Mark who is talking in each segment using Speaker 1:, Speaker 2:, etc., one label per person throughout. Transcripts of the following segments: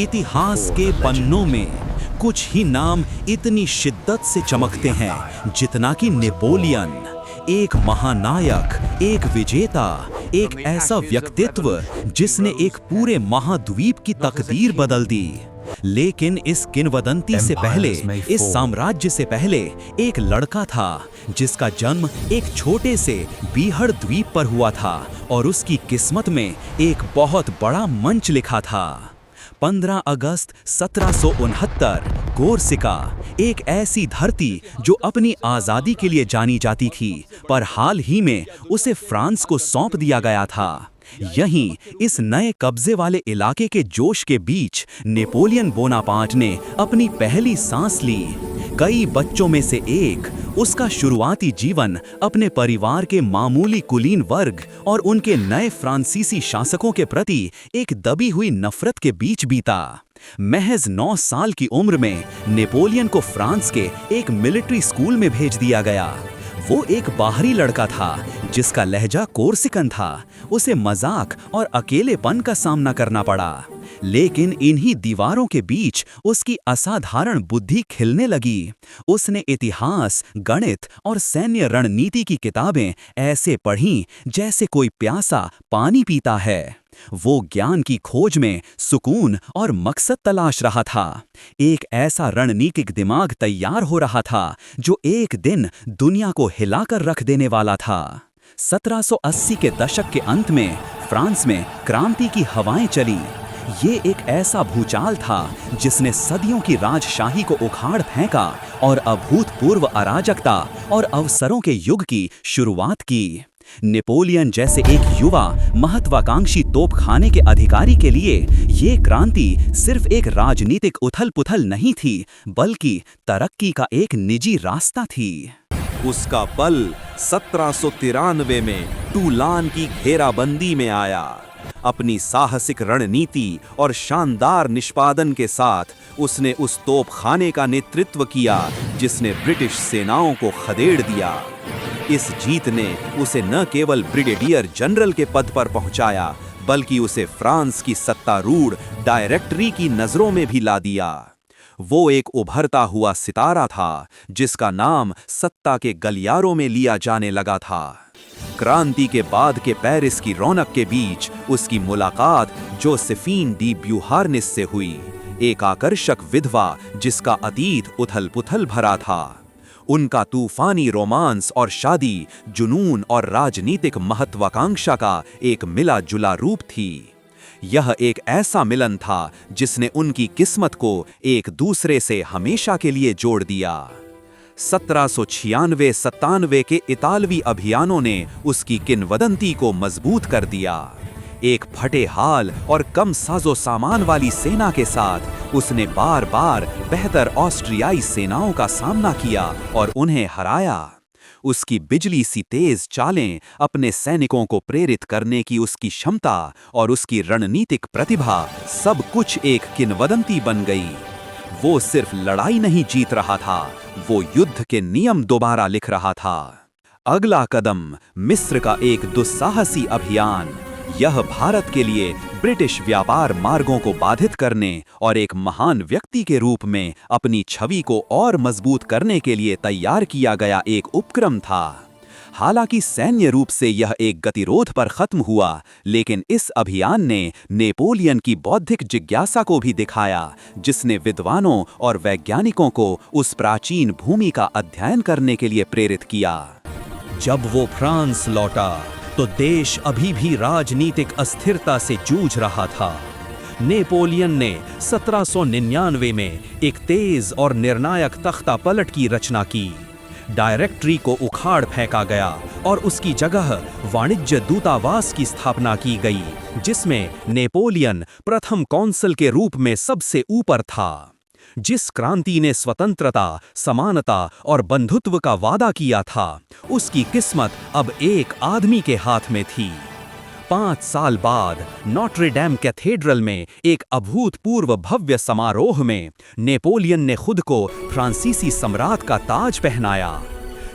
Speaker 1: इतिहास के पन्नों में कुछ ही नाम इतनी शिद्दत से चमकते हैं जितना कि नेपोलियन, एक महानायक, एक विजेता, एक ऐसा व्यक्तित्व जिसने एक पूरे महाद्वीप की तकदीर बदल दी। लेकिन इस किंवदंती से पहले, इस साम्राज्य से पहले एक लड़का था जिसका जन्म एक छोटे से बीहड़ द्वीप पर हुआ था और उसकी किस्मत में एक बहुत बड़ा मंच लिखा था। 15 अगस्त 1769 कोर्सिका, एक ऐसी धरती जो अपनी आज़ादी के लिए जानी जाती थी, पर हाल ही में उसे फ्रांस को सौंप दिया गया था। यहीं इस नए कब्जे वाले इलाके के जोश के बीच नेपोलियन बोनापार्ट ने अपनी पहली सांस ली। कई बच्चों में से एक, उसका शुरुआती जीवन अपने परिवार के मामूली कुलीन वर्ग और उनके नए फ्रांसीसी शासकों के प्रति एक दबी हुई नफरत के बीच बीता। महज 9 साल की उम्र में नेपोलियन को फ्रांस के एक मिलिट्री स्कूल में भेज दिया गया। वो एक बाहरी लड़का था जिसका लहजा कोर्सिकन था। उसे मजाक और अकेलेपन का सामना करना पड़ा, लेकिन इन्हीं दीवारों के बीच उसकी असाधारण बुद्धि खिलने लगी। उसने इतिहास, गणित और सैन्य रणनीति की किताबें ऐसे पढ़ीं जैसे कोई प्यासा पानी पीता है। वो ज्ञान की खोज में सुकून और मकसद तलाश रहा था। एक ऐसा रणनीतिक दिमाग तैयार हो रहा था जो एक दिन दुनिया को हिलाकर रख देने वाला था। 1780 के दशक के अंत में फ्रांस में क्रांति की हवाएं चली। ये एक ऐसा भूचाल था जिसने सदियों की राजशाही को उखाड़ फेंका और अभूतपूर्व अराजकता और अवसरों के युग की शुरुआत की। नेपोलियन जैसे एक युवा महत्वाकांक्षी तोपखाने के अधिकारी के लिए ये क्रांति सिर्फ एक राजनीतिक उथल-पुथल नहीं थी, बल्कि तरक्की का एक निजी रास्ता थी।
Speaker 2: उसका पल 1793 में टूलान की घेराबंदी में आया। अपनी साहसिक रणनीति और शानदार निष्पादन के साथ उसने उस तोपखाने का नेतृत्व किया जिसने ब्रिटिश सेनाओं को खदेड़ दिया। इस जीत ने उसे न केवल ब्रिगेडियर जनरल के पद पर पहुंचाया, बल्कि उसे फ्रांस की सत्तारूढ़ डायरेक्टरी की नजरों में भी ला दिया। वो एक उभरता हुआ सितारा था जिसका नाम सत्ता के गलियारों में लिया जाने लगा था। क्रांति के बाद के पेरिस की रौनक के बीच उसकी मुलाकात जोसेफीन डी ब्यूहार्निस से हुई, एक आकर्षक विधवा जिसका अतीत उथल-पुथल भरा था। उनका तूफानी रोमांस और शादी जुनून और राजनीतिक महत्वाकांक्षा का एक मिला-जुला रूप थी। यह एक ऐसा मिलन था जिसने उनकी किस्मत को एक दूसरे से हमेशा के लिए जोड़ दिया। 1796-97 के इतालवी अभियानों ने उसकी किंवदंती को मजबूत कर दिया। एक फटे हाल और कम साजो सामान वाली सेना के साथ उसने बार बार बेहतर ऑस्ट्रियाई सेनाओं का सामना किया और उन्हें हराया। उसकी बिजली सी तेज चालें, अपने सैनिकों को प्रेरित करने की उसकी क्षमता और उसकी रणनीतिक प्रतिभा, सब कुछ एक किंवदंती बन गई। वो सिर्फ लड़ाई नहीं जीत रहा था, वो युद्ध के नियम दोबारा लिख रहा था। अगला कदम मिस्र का एक दुस्साहसी अभियान। यह भारत के लिए ब्रिटिश व्यापार मार्गों को बाधित करने और एक महान व्यक्ति के रूप में अपनी छवि को और मजबूत करने के लिए तैयार किया गया एक उपक्रम था। हालांकि सैन्य रूप से यह एक गतिरोध पर खत्म हुआ, लेकिन इस अभियान ने नेपोलियन की बौद्धिक जिज्ञासा को भी दिखाया, जिसने विद्वानों और वैज्ञानिकों को उस प्राचीन भूमि का अध्ययन करने के लिए प्रेरित किया।
Speaker 1: जब वो फ्रांस लौटा तो देश अभी भी राजनीतिक अस्थिरता से जूझ रहा था। नेपोलियन ने 1799 में एक तेज और निर्णायक तख्ता पलट की रचना की। डायरेक्टरी को उखाड़ फेंका गया और उसकी जगह वाणिज्य दूतावास की स्थापना की गई, जिसमें नेपोलियन प्रथम कौंसल के रूप में सबसे ऊपर था। जिस क्रांति ने स्वतंत्रता, समानता और बंधुत्व का वादा किया था, उसकी किस्मत अब एक आदमी के हाथ में थी। 5 साल बाद नोट्रे डेम कैथेड्रल में एक अभूतपूर्व भव्य समारोह में नेपोलियन ने खुद को फ्रांसीसी सम्राट का ताज पहनाया।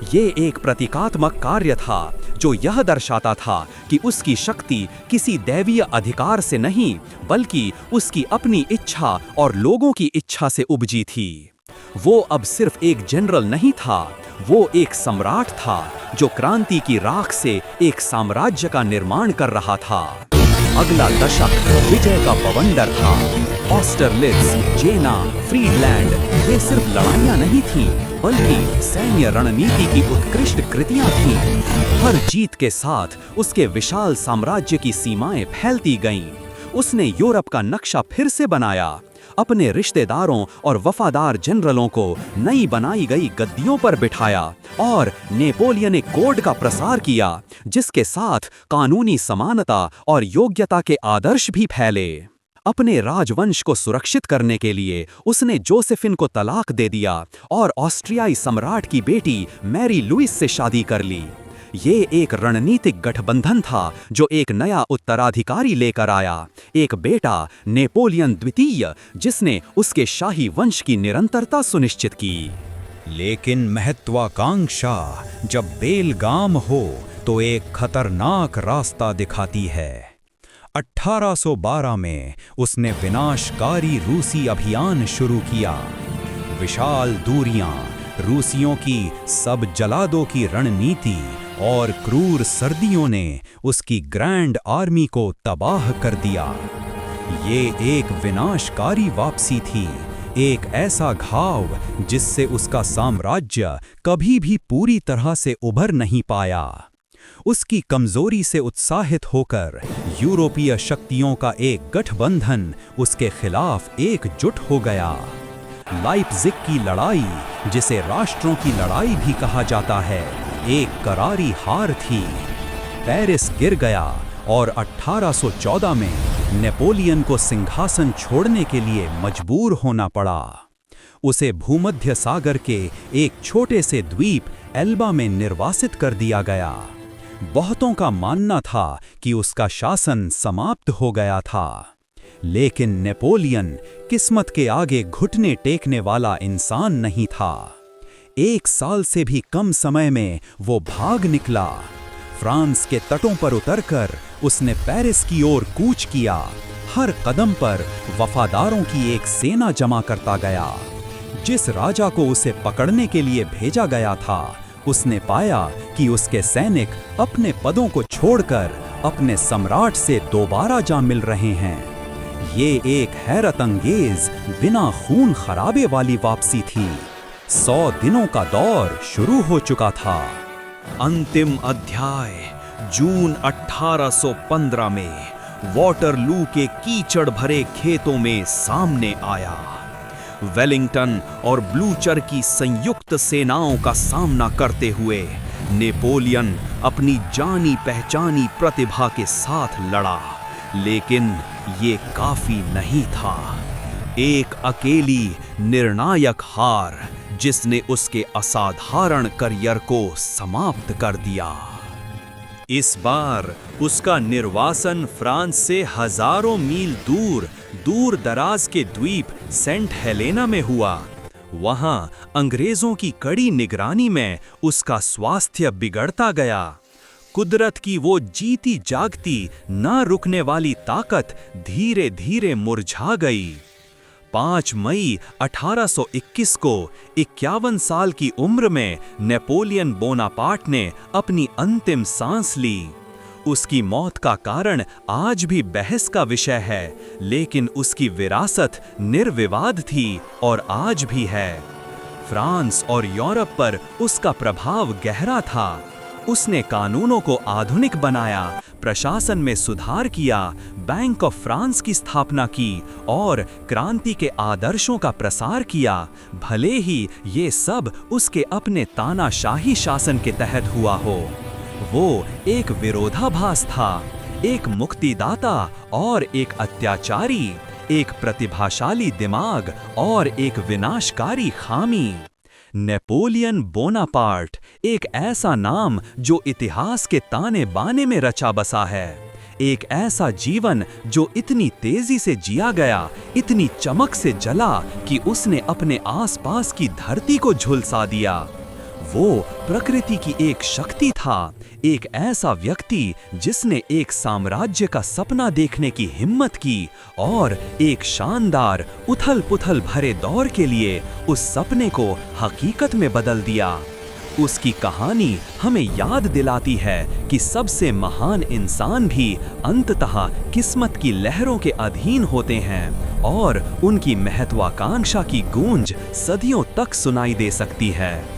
Speaker 2: ये एक प्रतीकात्मक कार्य था जो यह दर्शाता था कि उसकी शक्ति किसी दैवीय अधिकार से नहीं बल्कि उसकी अपनी इच्छा और लोगों की इच्छा से उपजी थी। वो अब सिर्फ एक जनरल नहीं था, वो एक सम्राट था जो क्रांति की राख से एक साम्राज्य का निर्माण कर रहा था। अगला दशक विजय का बवंडर था। ऑस्टरलिट्ज, जेना, फ्रीडलैंड ये सिर्फ लड़ाइयां नहीं थीं, बल्कि सैन्य रणनीति की उत्कृष्ट कृतियां थीं। हर जीत के साथ उसके विशाल साम्राज्य की सीमाएं फैलती गईं। उसने यूरोप का नक्शा फिर से बनाया, अपने रिश्तेदारों और वफादार जनरलों को नई बनाई गई गद्दियों पर बिठाया और नेपोलियनिक कोड का प्रसार किया, जिसके साथ कानूनी समानता और योग्यता के आदर्श भी फैले। अपने राजवंश को सुरक्षित करने के लिए उसने जोसेफिन को तलाक दे दिया और ऑस्ट्रियाई सम्राट की बेटी मैरी लुइस से शादी कर ली। ये एक रणनीतिक गठबंधन था जो एक नया उत्तराधिकारी लेकर आया, एक बेटा नेपोलियन द्वितीय जिसने उसके शाही वंश की निरंतरता सुनिश्चित की।
Speaker 1: लेकिन महत्वाकांक्षा जब बेलगाम हो तो एक खतरनाक रास्ता दिखाती है। 1812 में उसने विनाशकारी रूसी अभियान शुरू किया। विशाल दूरियां, रूसियों की सब जला दो की रणनीति और क्रूर सर्दियों ने उसकी ग्रैंड आर्मी को तबाह कर दिया। ये एक विनाशकारी वापसी थी, एक ऐसा घाव जिससे उसका साम्राज्य कभी भी पूरी तरह से उभर नहीं पाया। उसकी कमजोरी से उत्साहित होकर यूरोपीय शक्तियों का एक गठबंधन उसके खिलाफ एकजुट हो गया। लाइप्जिग की लड़ाई, जिसे राष्ट्रों की लड़ाई भी कहा जाता है, एक करारी हार थी। पेरिस गिर गया और 1814 में नेपोलियन को सिंहासन छोड़ने के लिए मजबूर होना पड़ा। उसे भूमध्य सागर के एक छोटे से द्वीप एल्बा में निर्वासित कर दिया गया। बहुतों का मानना था कि उसका शासन समाप्त हो गया था, लेकिन नेपोलियन किस्मत के आगे घुटने टेकने वाला इंसान नहीं था। 1 साल से भी कम समय में वो भाग निकला। फ्रांस के तटों पर उतरकर उसने पेरिस की ओर कूच किया। हर कदम पर वफादारों की एक सेना जमा करता गया। जिस राजा को उसे पकड़ने के लिए भेजा गया था, उसने पाया कि उसके सैनिक अपने पदों को छोड़कर अपने सम्राट से दोबारा जा मिल रहे हैं। ये एक हैरत अंगेज बिना खून खराबे वाली वापसी थी। 100 दिनों का दौर शुरू हो चुका था।
Speaker 2: अंतिम अध्याय जून 1815 में वॉटरलू के कीचड़ भरे खेतों में सामने आया। वेलिंगटन और ब्लूचर की संयुक्त सेनाओं का सामना करते हुए नेपोलियन अपनी जानी पहचानी प्रतिभा के साथ लड़ा, लेकिन ये काफी नहीं था। एक अकेली निर्णायक हार जिसने उसके असाधारण करियर को समाप्त कर दिया। इस बार उसका निर्वासन फ्रांस से हजारों मील दूर दराज के द्वीप सेंट हेलेना में हुआ। वहां अंग्रेजों की कड़ी निगरानी में उसका स्वास्थ्य बिगड़ता गया। कुदरत की वो जीती जागती न रुकने वाली ताकत धीरे धीरे मुरझा गई। 5 मई 1821 को 51 साल की उम्र में नेपोलियन बोनापार्ट ने अपनी अंतिम सांस ली। उसकी मौत का कारण आज भी बहस का विषय है, लेकिन उसकी विरासत निर्विवाद थी और आज भी है। फ्रांस और यूरोप पर उसका प्रभाव गहरा था। उसने कानूनों को आधुनिक बनाया, प्रशासन में सुधार किया, बैंक ऑफ फ्रांस की स्थापना की और क्रांति के आदर्शों का प्रसार किया। भले ही ये सब उसके अपने तानाशाही शासन के तहत हुआ हो। वो एक विरोधाभास था, एक मुक्तिदाता और एक अत्याचारी, एक प्रतिभाशाली दिमाग और एक विनाशकारी खामी। नेपोलियन बोनापार्ट एक ऐसा नाम जो इतिहास के ताने बाने में रचा बसा है। एक ऐसा जीवन जो इतनी तेजी से जिया गया, इतनी चमक से जला कि उसने अपने आसपास की धरती को झुलसा दिया। वो प्रकृति की एक शक्ति था, एक ऐसा व्यक्ति जिसने एक साम्राज्य का सपना देखने की हिम्मत की और एक शानदार उथल-पुथल भरे दौर के लिए उस सपने को हकीकत में बदल दिया। उसकी कहानी हमें याद दिलाती है कि सबसे महान इंसान भी अंततः किस्मत की लहरों के अधीन होते हैं और उनकी महत्वाकांक्षा की गूंज सदियों तक सुनाई दे सकती है।